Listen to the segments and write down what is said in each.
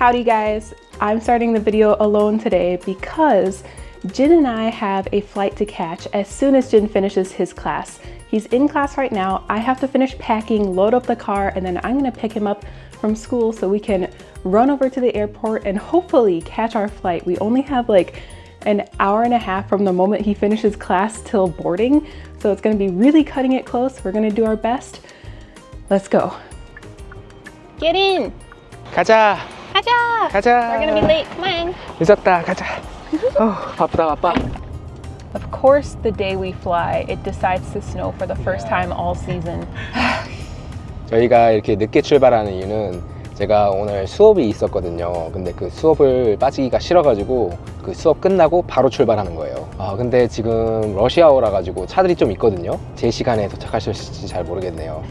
Howdy guys, I'm starting the video alone today because Jin and I have a flight to catch as soon as Jin finishes his class. He's in class right now. I have to finish packing, load up the car, and then I'm gonna pick him up from school so we can run over to the airport and hopefully catch our flight. We only have like an hour and a half from the moment he finishes class till boarding, so it's gonna be really cutting it close. We're gonna do our best. Let's go. Get in! 가자! 가자! 가자! We're gonna be late, come on! 늦었다, 가자! 바쁘다, 바빠. Of course, the day we fly, it decides to snow for the first time all season. 저희가 이렇게 늦게 출발하는 이유는 제가 오늘 수업이 있었거든요. 근데 그 수업을 빠지기가 싫어가지고 그 수업 끝나고 바로 출발하는 거예요. 근데 지금 러시아어라 가지고 차들이 좀 있거든요. 제 시간에 도착할 수 있을지 잘 모르겠네요.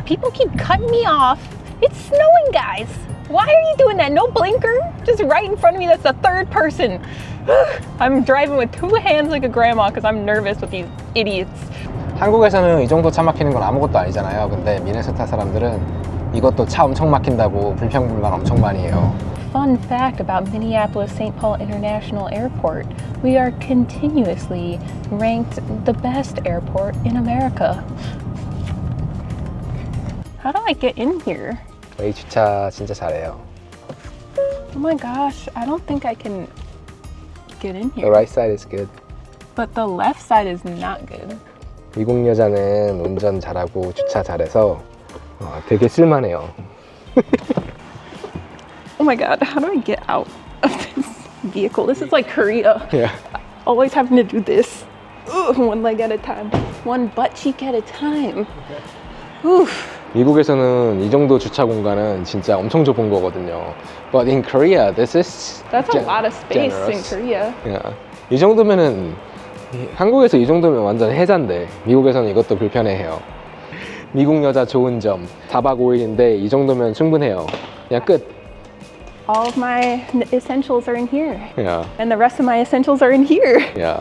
People keep cutting me off. It's snowing, guys. Why are you doing that? No blinker? Just right in front of me, that's the third person. I'm driving with two hands like a grandma because I'm nervous with these idiots. 한국에서는 이 정도 차 막히는 건 아무것도 아니잖아요. 근데 미네소타 사람들은 이것도 차 엄청 막힌다고 불평불만 엄청 많이 해요. Fun fact about Minneapolis St. Paul International Airport. We are continuously ranked the best airport in America. How do I get in here? 저희 주차 진짜 잘해요. Oh my gosh, I don't think I can get in The here. right side is good. But the left side is not good. 미국 여자는 운전 잘하고 주차 잘해서 되게 쓸만해요. Oh my god, how do I get out of this vehicle? This is like Korea. Yeah. Always having to do this. Ugh, one leg at a time. One butt cheek at a time. Oof. 미국에서는 이 정도 주차 공간은 진짜 엄청 좁은 거거든요. But in Korea, this is That's a lot of space generous. in Korea. Yeah. 이 정도면은 한국에서 이 정도면 완전 해자인데 미국에서는 이것도 불편해해요. 미국 여자 좋은 점 4박 5일인데 이 정도면 충분해요. 그냥 끝. All of my essentials are in here. Yeah. And the rest of my essentials are in here. Yeah.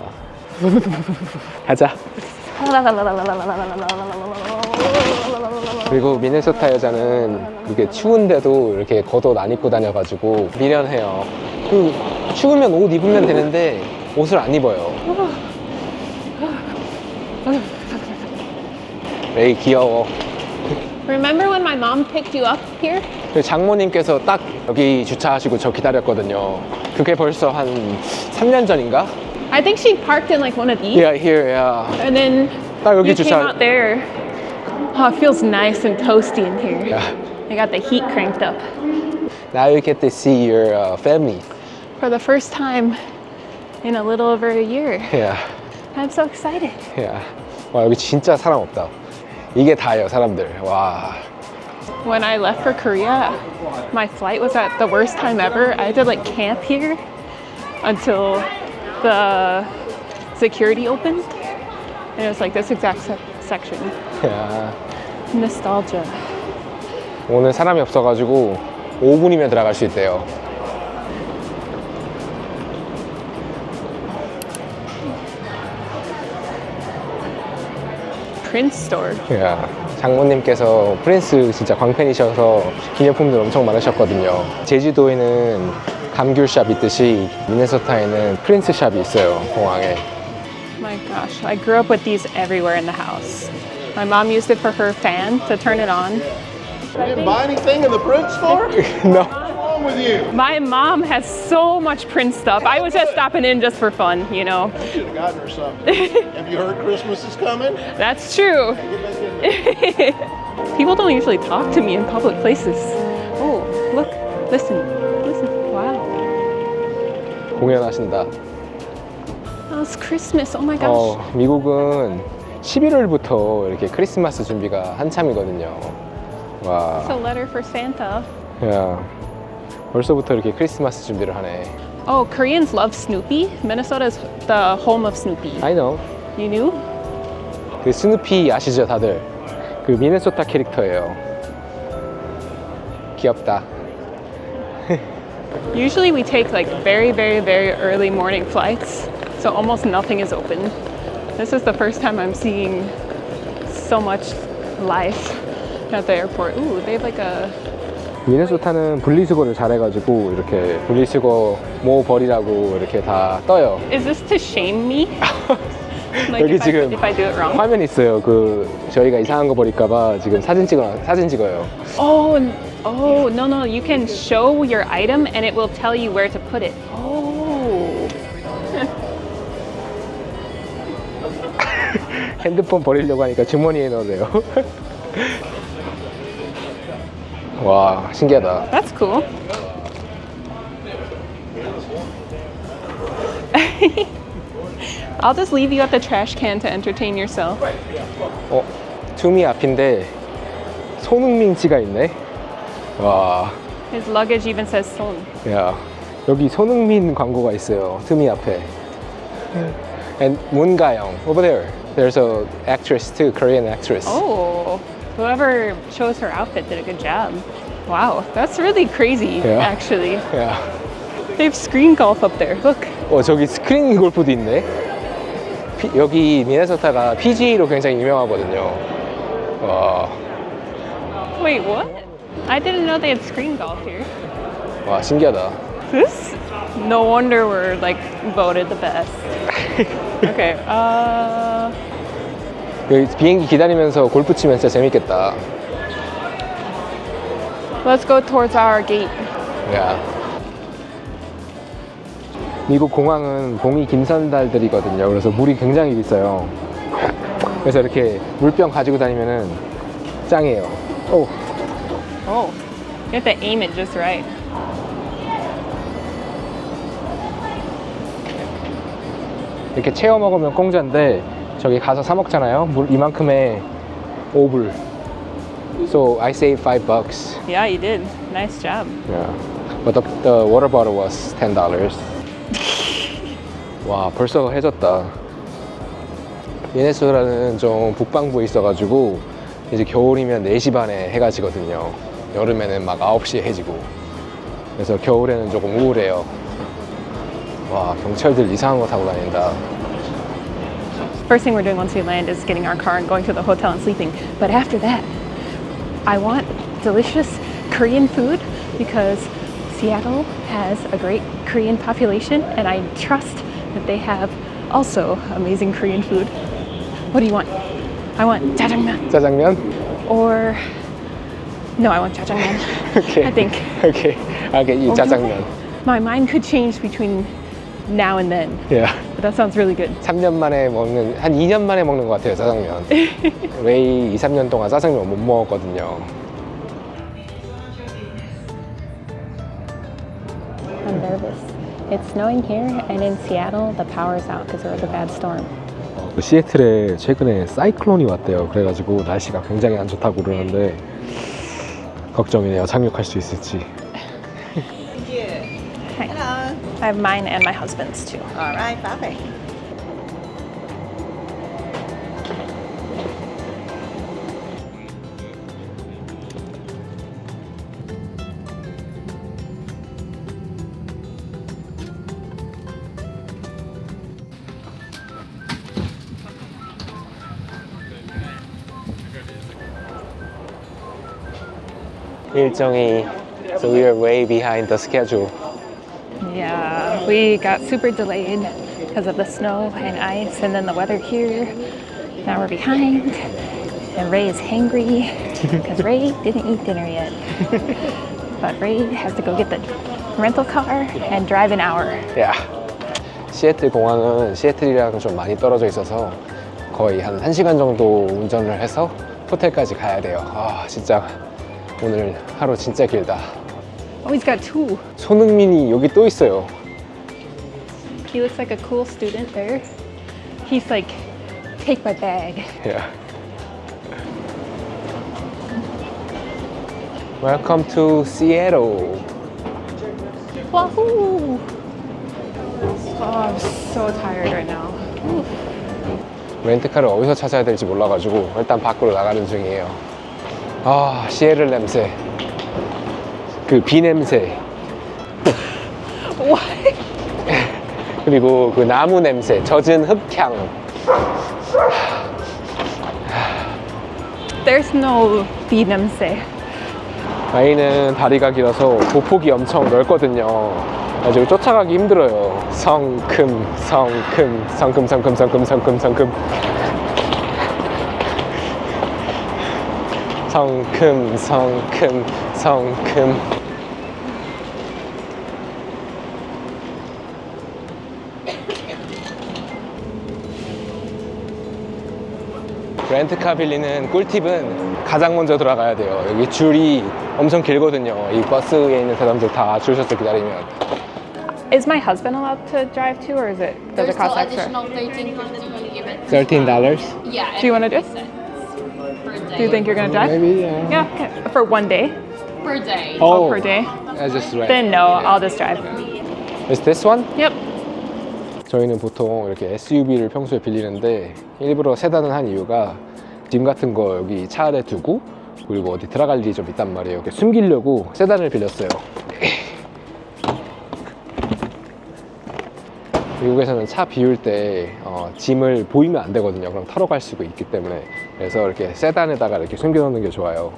가자. 그리고 미네소타 여자는 이게 추운데도 이렇게 겉옷 안 입고 다녀가지고 미련해요. 그 추우면 옷 입으면 되는데 옷을 안 입어요. 에이 귀여워. Remember when my mom picked you up here? 그 장모님께서 딱 여기 주차하시고 저 기다렸거든요. 그게 벌써 한 3년 전인가? I think she parked in like one of these. Yeah, here, yeah. And then 딱 여기 you came out there. Oh, it feels nice and toasty in here. Yeah. I got the heat cranked up. Now you get to see your family. For the first time in a little over a year. Yeah, I'm so excited. yeah. 와 여기 진짜 사람 없다. 이게 다예요 사람들. 와. When I left for Korea, my flight was at the worst time ever. I had to like camp here until the security opened. And it was like this exact section. 야. Nostalgia. 오늘 사람이 없어가지고 5분이면 들어갈 수 있대요. Prince store. 야, 장모님께서 프린스 진짜 광팬이셔서 기념품들 엄청 많으셨거든요. 제주도에는 감귤샵 있듯이 미네소타에는 프린스 샵이 있어요, 공항에. My gosh, I grew up with these everywhere in the house. My mom used it for her fan to turn it on. You didn't buy anything in the Prince store? No. What's wrong with you? My mom has so much Prince stuff. I was just stopping in just for fun, you know. You should have gotten her something. Have you heard Christmas is coming? That's true. Get back in. People don't usually talk to me in public places. Oh, look, listen. Wow. 공연하신다. Oh, it's Christmas. Oh my gosh. 미국은 11월부터 이렇게 크리스마스 준비가 한참이거든요. 와. It's a letter for Santa. 야, 벌써부터 이렇게 크리스마스 준비를 하네. Oh, Koreans love Snoopy. Minnesota is the home of Snoopy. I know. You knew? 그 스누피 아시죠 다들? 그 미네소타 캐릭터예요. 귀엽다. Usually we take like very early morning flights, so almost nothing is open. This is the first time I'm seeing so much life at the airport. Ooh, they have like a 미네소타는 분리수거를 잘해가지고 이렇게 분리수거 모버리라고 이렇게 다 떠요. Is this to shame me? Like 여기 지금 if I do it wrong. 화면 있어요. 그 저희가 이상한 거 버릴까봐 지금 사진 찍어요. Oh, no. You can show your item and it will tell you where to put it. Oh. 핸드폰 버리려고 하니까 주머니에 넣으래요. 와, 신기하다. That's cool. I'll just leave you at the trash can to entertain yourself. 투미 앞인데 손흥민 씨가 있네. 와, His luggage even says Son. 야, 여기 손흥민 광고가 있어요. 투미 앞에. And Moon Ga-young over there. There's a actress too, Korean actress. Oh, whoever chose her outfit did a good job. Wow, that's really crazy, Yeah. actually. 야, They have screen golf up there. Look. 저기 스크린 골프도 있네. 여기 미네소타가 PGA로 굉장히 유명하거든요. 와, Wait, what? I didn't know they had screen golf here. 와, 신기하다. This? No wonder we're like voted the best. Okay. 여기 비행기 기다리면서 골프 치면 진짜 재밌겠다. Let's go towards our gate. 야. 미국 공항은 봉이 김선달들이거든요. 그래서 물이 굉장히 비싸요. 그래서 이렇게 물병 가지고 다니면은 짱이에요. 오, Oh, you have to aim it just right. 이렇게 채워 먹으면 공짜인데 저기 가서 사 먹잖아요. 물 이만큼에 5불. So I saved $5. Yeah, you did. Nice job. Yeah. But the water bottle was $10. 와, 벌써 해졌다. 미네소타는 좀 북방부에 있어가지고 이제 겨울이면 4시 반에 해가 지거든요. 여름에는 막 9시에 해지고. 그래서 겨울에는 조금 우울해요. 와, 경찰들 이상한 거 타고 다닌다. First thing we're doing once we land is getting our car and going to the hotel and sleeping. But after that, I want delicious Korean food because Seattle has a great Korean population and I trust that they have also amazing Korean food. What do you want? I want jjajangmyeon. 짜장면? Or no, I want jjajangmyeon. Okay. I think. Okay. I'll get you 짜장면. My mind could change between now and then. Yeah. But that sounds really good. 3년 만에 먹는, 한 2년 만에 먹는 것 같아요, 짜장면. 레이 2, 3년 동안 짜장면 못 먹었거든요. I'm nervous. It's snowing here and in Seattle the power's out because there was a bad storm. 시애틀에 최근에 사이클론이 왔대요. 그래가지고 날씨가 굉장히 안 좋다고 그러는데 걱정이네요. 착륙할 수 있을지. Hi. I have mine and my husband's too. All right, perfect. 일정이 so we are way behind the schedule. Yeah, we got super delayed because of the snow and ice and then the weather here. Now we're behind and Ray is hangry because Ray didn't eat dinner yet. But Ray has to go get the rental car and drive an hour. 야, 시애틀 공항은 시애틀이랑 좀 많이 떨어져 있어서 거의 한 1시간 정도 운전을 해서 호텔까지 가야 돼요. 아, 진짜 오늘 하루 진짜 길다. Oh, he's got two. 손흥민이 여기 또 있어요. He looks like a cool student there. He's like, take my bag. Yeah. Welcome to Seattle. Wahoo! Oh, I'm so tired right now. Oof. 렌트카를 어디서 찾아야 될지 몰라가지고 일단 밖으로 나가는 중이에요. 아, 시애틀 냄새. 그 비 냄새. What? 그리고 그 나무 냄새, 젖은 흙향. There's no bee 냄새. 아이는 다리가 길어서 보폭이 엄청 넓거든요. 그래서 쫓아가기 힘들어요. 성큼 성큼 성큼 성큼 성큼 성큼 성큼 성큼 성큼 성큼. 렌트카 빌리는 꿀팁은 가장 먼저 들어가야 돼요. 여기 줄이 엄청 길거든요. 이 버스에 있는 사람들 다 줄 서서 기다리면. Is my husband allowed to drive too, or does it There's cost still extra? additional $13.50 when you give it. $13? Yeah. Do you wanna do it? Per day. Do you think you're gonna drive? Maybe, yeah. Yeah, okay. For one day. Per day. Oh, per day. I just read. Then no, I'll just drive. Is this one? Yep. 저희는 보통 이렇게 SUV를 평소에 빌리는데 일부러 세단을 한 이유가 짐 같은 거 여기 차 안에 두고 그리고 어디 들어갈 일이 좀 있단 말이에요. 이렇게 숨기려고 세단을 빌렸어요. 미국에서는 차 비울 때 짐을 보이면 안 되거든요. 그럼 타러 갈 수가 있기 때문에. 그래서 이렇게 세단에다가 이렇게 숨겨놓는 게 좋아요.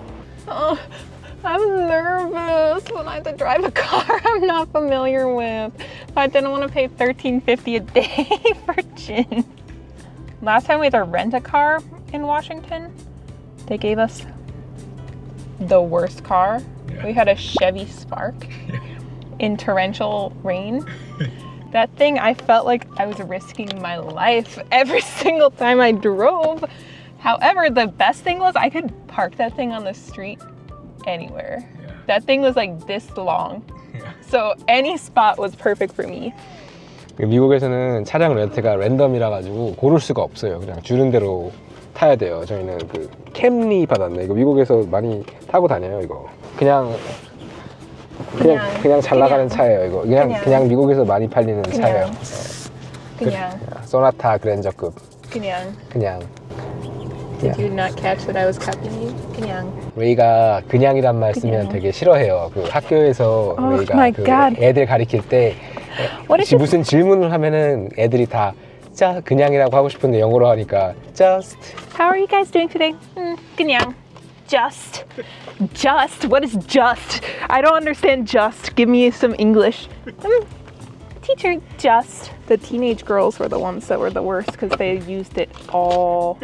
I'm nervous when I have to drive a car I'm not familiar with. I didn't want to pay $13.50 a day for gin. Last time we had to rent a car in Washington, they gave us the worst car. We had a Chevy Spark in torrential rain. That thing, I felt like I was risking my life every single time I drove. However, the best thing was I could park that thing on the street anywhere. That thing was like this long. So any spot was perfect for me. 미국에서는 차량 렌트가 랜덤이라 가지고 고를 수가 없어요. 그냥 주는 대로 타야 돼요. 저희는 그 캠리 받았네. 이거 미국에서 많이 타고 다녀요. 이거 그냥 잘 나가는 차예요. 이거 그냥 미국에서 많이 팔리는 차예요. 그냥. 소나타 그랜저급. 그냥. Did you not catch that I was copying you? 그냥. 레이가 그냥이란 말 쓰면 되게 싫어해요. 그 학교에서 레이가 그 애들 가리킬 때 무슨 질문을 하면은 애들이 다 그냥이라고 하고 싶은데 영어로 하니까 just. How are you guys doing today? 그냥. Just. What is just? I don't understand just. Give me some English. Teacher, just. The teenage girls were the ones that were the worst because they used it all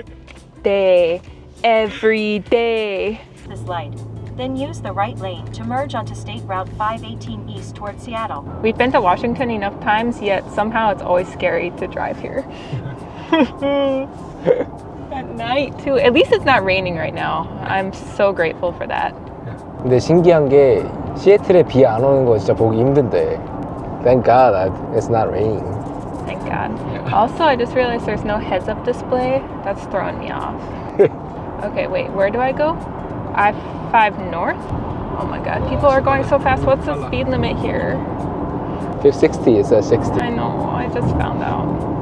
day, every day. This light. Then use the right lane to merge onto State Route 518 east toward Seattle. We've been to Washington enough times, yet somehow it's always scary to drive here. At night too. At least it's not raining right now. I'm so grateful for that. 근데 신기한 게 시애틀에 비 안 오는 거 진짜 보기 힘든데. Thank God that it's not raining. Thank God. Also, I just realized there's no heads-up display. That's throwing me off. Okay, wait, where do I go? I-5 north? Oh my God, people are going so fast. What's the speed limit here? 60, it says 60. I know, I just found out.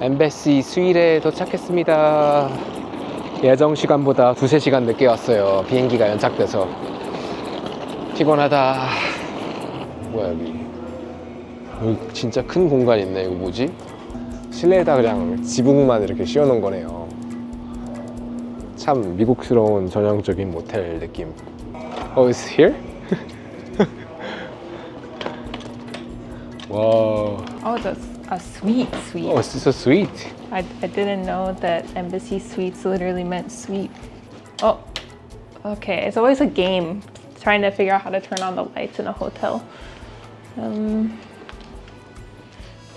엠베시 스윌에 도착했습니다. 예정 시간보다 2-3시간 늦게 왔어요. 비행기가 연착돼서. 피곤하다. 뭐야 여기 진짜 큰 공간 있네. 이거 뭐지? 실내에다 그냥 지붕만 이렇게 씌워놓은 거네요. 참 미국스러운 전형적인 모텔 느낌. Oh, it's here? Wow. Oh, it's a suite. Oh, it's so sweet. I didn't know that embassy suites literally meant suite. Oh, okay. It's always a game trying to figure out how to turn on the lights in a hotel.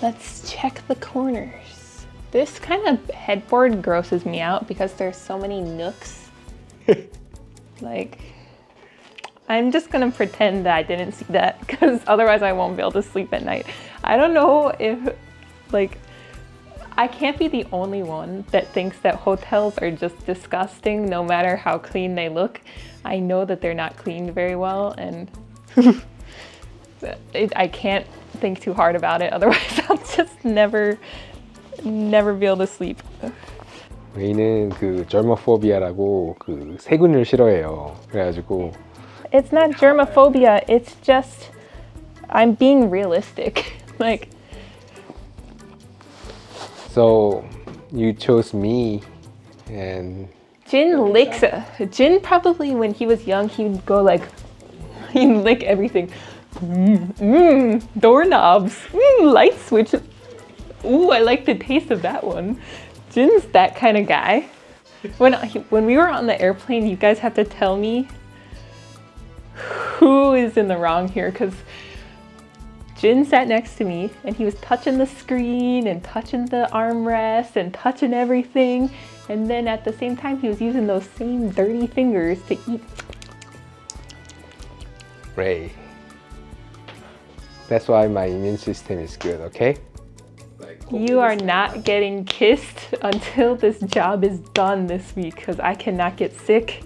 Let's check the corners. This kind of headboard grosses me out because there's so many nooks. Like, I'm just gonna pretend that I didn't see that because otherwise I won't be able to sleep at night. I don't know if, like, I can't be the only one that thinks that hotels are just disgusting no matter how clean they look. I know that they're not cleaned very well, and I can't think too hard about it, otherwise I'll just never be able to sleep. 레이는 그 germophobia,라고 그 세균을 싫어해요. 그래가지고 It's not germophobia, it's just I'm being realistic. Like, so you chose me and Jin licks. Jin probably when he was young, he'd go like, he'd lick everything. Doorknobs. Light switch. Ooh, I like the taste of that one. Jin's that kind of guy. When we were on the airplane, you guys have to tell me who is in the wrong here, because Jin sat next to me and he was touching the screen and touching the armrest and touching everything. And then at the same time, he was using those same dirty fingers to eat. Ray. That's why my immune system is good, okay? You are not getting kissed until this job is done this week, because I cannot get sick.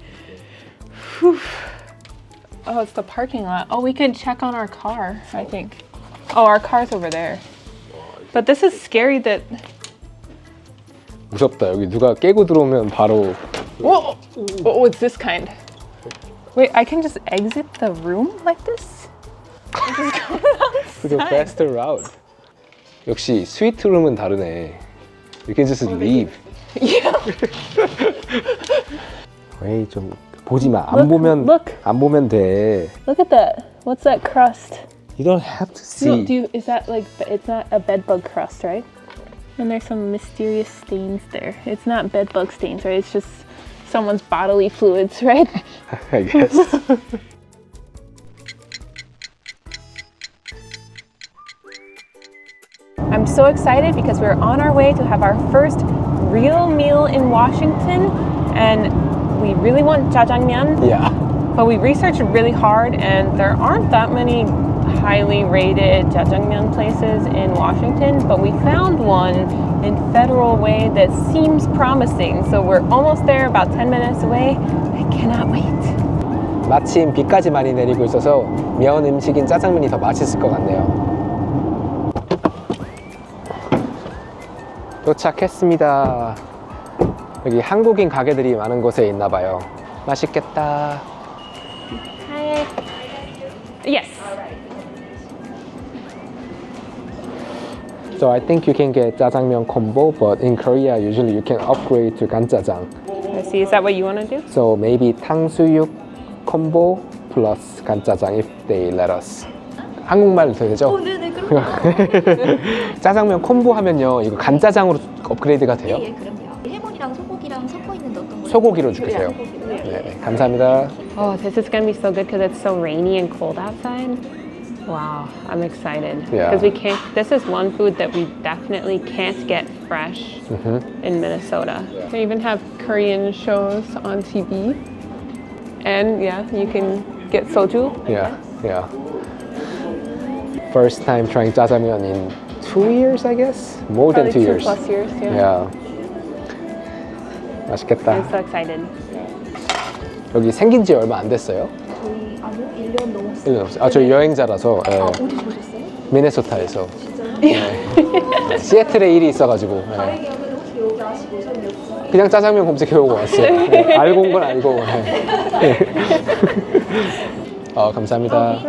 Whew. Oh, it's the parking lot. Oh, we could check on our car, I think. Oh, our car's over there. But this is scary that... 무섭다. 여기 누가 깨고 들어오면 바로. Whoa! Oh, it's this kind. Wait, I can just exit the room like this? It's a faster route. 역시 스위트룸은 다르네. You can just leave. 왜 좀 보지 마. 안 보면 look. 안 보면 돼. Look at that. What's that crust? You don't have to see. No, is that like, it's not a bedbug crust, right? And there's some mysterious stains there. It's not bedbug stains, right? It's just someone's bodily fluids, right? I guess. I'm so excited because we're on our way to have our first real meal in Washington, and we really want jjajangmyeon. Yeah. But we researched really hard, and there aren't that many highly rated jjajangmyeon places in Washington, but we found one in Federal Way that seems promising. So we're almost there, about 10 minutes away. I cannot wait. 마침 비까지 많이 내리고 있어서 면 음식인 짜장면이 더 맛있을 것 같네요. 도착했습니다. 여기 한국인 가게들이 많은 곳에 있나 봐요. 맛있겠다. Hi. Yes. So I think you can get jjajangmyeon combo, but in Korea usually you can upgrade to 간짜장. I see. Is that what you want to do? So maybe 탕수육 combo plus 간짜장 if they let us. 한국말 되죠? 네네, 그럼요. 짜장면 콤보 하면요, 이거 간짜장으로 업그레이드가 돼요? 예, 그럼요. 해물이랑 소고기랑 섞어 있는데 어떤 거? 소고기로 주세요. 네, 감사합니다. Oh, this is gonna be so good because it's so rainy and cold outside. Wow, I'm excited. Yeah. Because we can't. This is one food that we definitely can't get fresh in Minnesota. They even have Korean shows on TV, and yeah, you can get soju. Yeah, yeah. First time trying jjajangmyeon in 2 years, I guess? More than Probably 2 years. 2+ years. Yeah. Yeah. 맛있겠다. I'm so excited. 여기 생긴 지 얼마 안 됐어요? 저희 아니요, 1년 넘었어요. 1년 넘었어요. 아, 저희 여행자라서. 예. 어디서 오셨어요? 미네소타에서. 네. 시애틀에 일이 있어가지고. 예. 다행이면 어떻게 여기 아시고 오셨는지. 그냥 짜장면 검색해보고 왔어요. 네. 알고 온 건 알고. 네. 감사합니다.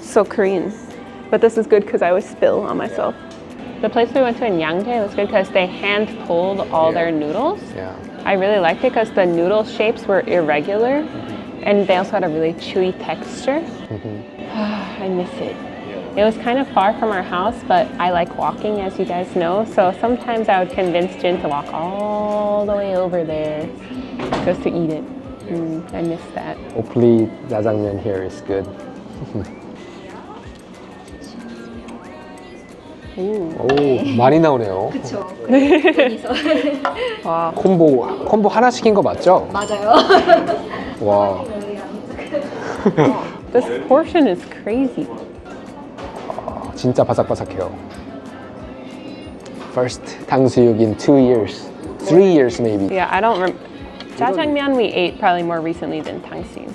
So Korean, but this is good because I always spill on myself. The place we went to in Yangjae was good because they hand pulled all their noodles. Yeah. I really liked it because the noodle shapes were irregular, and they also had a really chewy texture. I miss it. It was kind of far from our house, but I like walking, as you guys know. So sometimes I would convince Jin to walk all the way over there just to eat it. I miss that. Hopefully jjajangmyeon here is good. 오, 많이 나오네요. 그쵸. 그래서 Wow. 콤보 하나 시킨 거 맞죠? 맞아요. 와, This portion is crazy. 진짜 바삭바삭해요. First 탕수육 in 2 years, 3 years maybe. Yeah, I don't remember. Jjajangmyeon we ate probably more recently than 탕수육.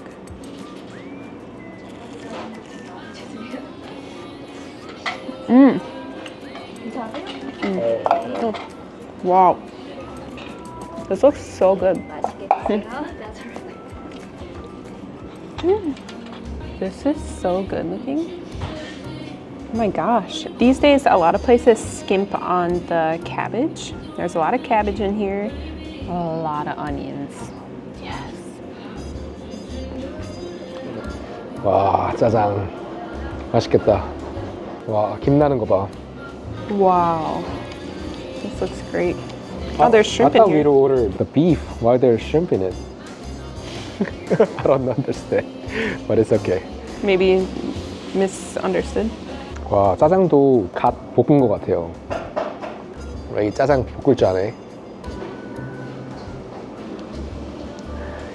Wow. This looks so good. That's right. This is so good looking. Oh my gosh. These days, a lot of places skimp on the cabbage. There's a lot of cabbage in here. A lot of onions. Yes. 와, 짜장. 맛있겠다. 와, 김 나는 거 봐. Wow. This looks great. Oh, there's shrimp I in thought we'd here. order the beef. Why there's shrimp in it? I don't understand. But it's okay. Maybe misunderstood. 와, 짜장도 갓 볶은 것 같아요. 이 짜장 볶을 줄 아네.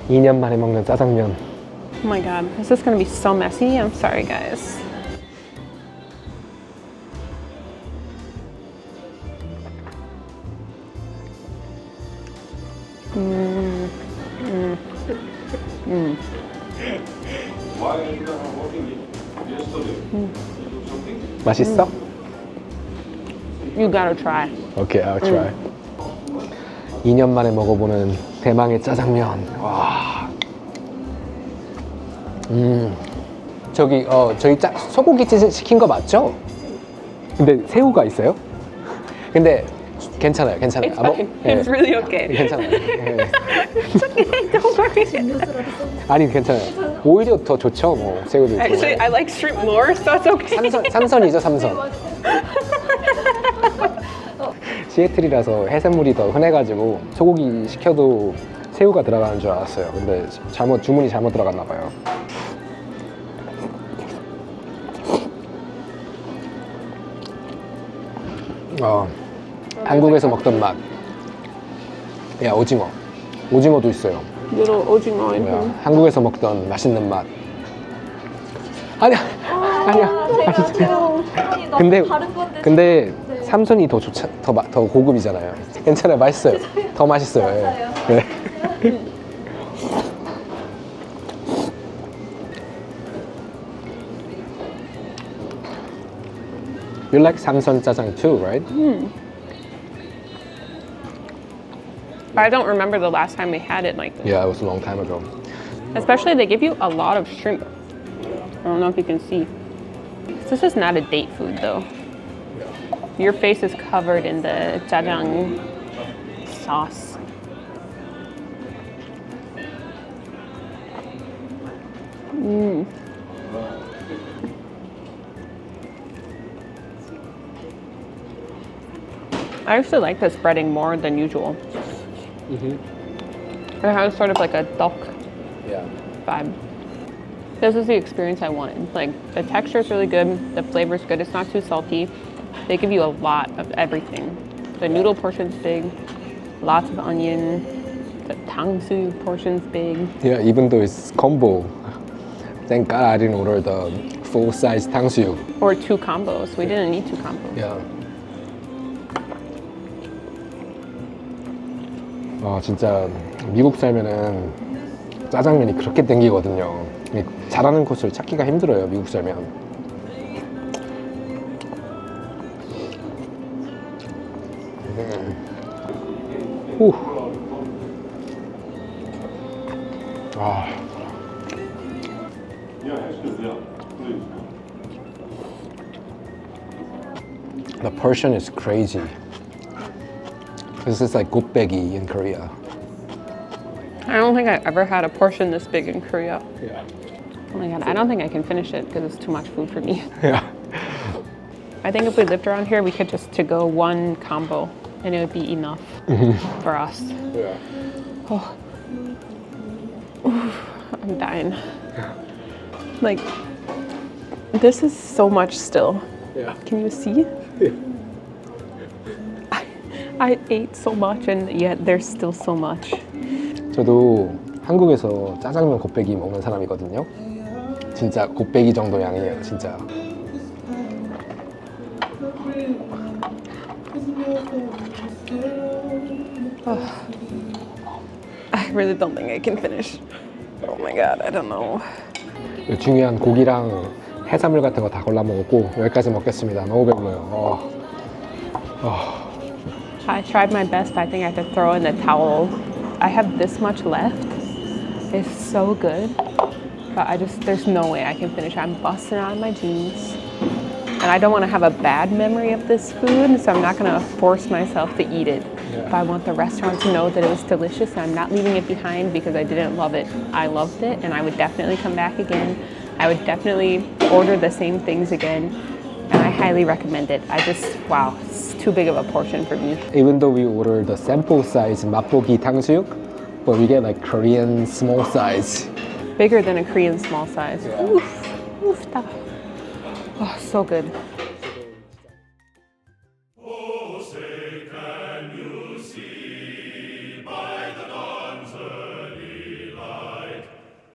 2년 만에 먹는 짜장면. Oh my god, this is gonna be so messy. I'm sorry, guys. 맛있어? You gotta try. Okay, I'll try. 2년 만에 먹어보는 대망의 짜장면. 와. 저기 저희 소고기 찌 시킨 거 맞죠? 근데 새우가 있어요? 근데 괜찮아요, 괜찮아요. It's fine. It's really okay. 괜찮아요. 예. It's okay. Don't worry. 음료수라도 좀 아니 괜찮아요. 오히려 더 좋죠, 뭐 새우도 있고. Actually, I like shrimp more, so it's okay. 삼선이죠, 삼선. 시애틀이라서 해산물이 더 흔해가지고 소고기 시켜도 새우가 들어가는 줄 알았어요. 근데 주문이 잘못 들어갔나 봐요. 한국에서 먹던 맛. 야, 오징어도 있어요. Little 오징어 in 뭐야, here. 한국에서 먹던 맛있는 맛. 아니야. 아니 너무 근데 다른 건데 근데 삼선이 더 고급이잖아요. 괜찮아요, 맛있어요. 더 맛있어요. 예. 맞아요. 네. You like 삼선 짜장 too, right? I don't remember the last time we had it like this. Yeah, it was a long time ago. Especially, they give you a lot of shrimp. I don't know if you can see. This is not a date food, though. Your face is covered in the jajang sauce. I actually like this breading more than usual. It has sort of like a duck Yeah. vibe. This is the experience I wanted. Like, the texture is really good, the flavor is good, it's not too salty. They give you a lot of everything. The noodle portion's big, lots of onion, the tangsu portion's big. Yeah, even though it's combo. Thank God I didn't order the full-size 탕수육. Or 2 combos. We didn't need 2 combos. Yeah. 진짜 미국 살면은 짜장면이 그렇게 땡기거든요. 잘하는 곳을 찾기가 힘들어요, 미국 살면. 후. The portion is crazy. This is like 곱빼기 in Korea. I don't think I ever had a portion this big in Korea. Yeah. Oh my god, I don't think I can finish it because it's too much food for me. Yeah. I think if we lived around here, we could just to-go 1 combo and it would be enough for us. Yeah. Oh. I'm dying. Like, this is so much still. Yeah. Can you see? I ate so much and yet there's still so much. 저도 한국에서 짜장면 곱빼기 먹는 사람이거든요. 진짜 곱빼기 정도 양이에요, 진짜. I really don't think I can finish. Oh my god, I don't know. 중요한 고기랑 해산물 같은 거 다 골라 먹었고 여기까지 먹겠습니다. 너무 배불러요. I tried my best. I think I have to throw in the towel. I have this much left. It's so good. But there's no way I can finish. I'm busting out of my jeans. And I don't want to have a bad memory of this food, so I'm not going to force myself to eat it. But I want the restaurant to know that it was delicious and I'm not leaving it behind because I didn't love it. I loved it and I would definitely come back again. I would definitely order the same things again. And I highly recommend it. Wow, it's too big of a portion for me. Even though we ordered the sample size 맛보기 탕수육, but we get like Korean small size. Bigger than a Korean small size. Oof, oofta. Oh, so good.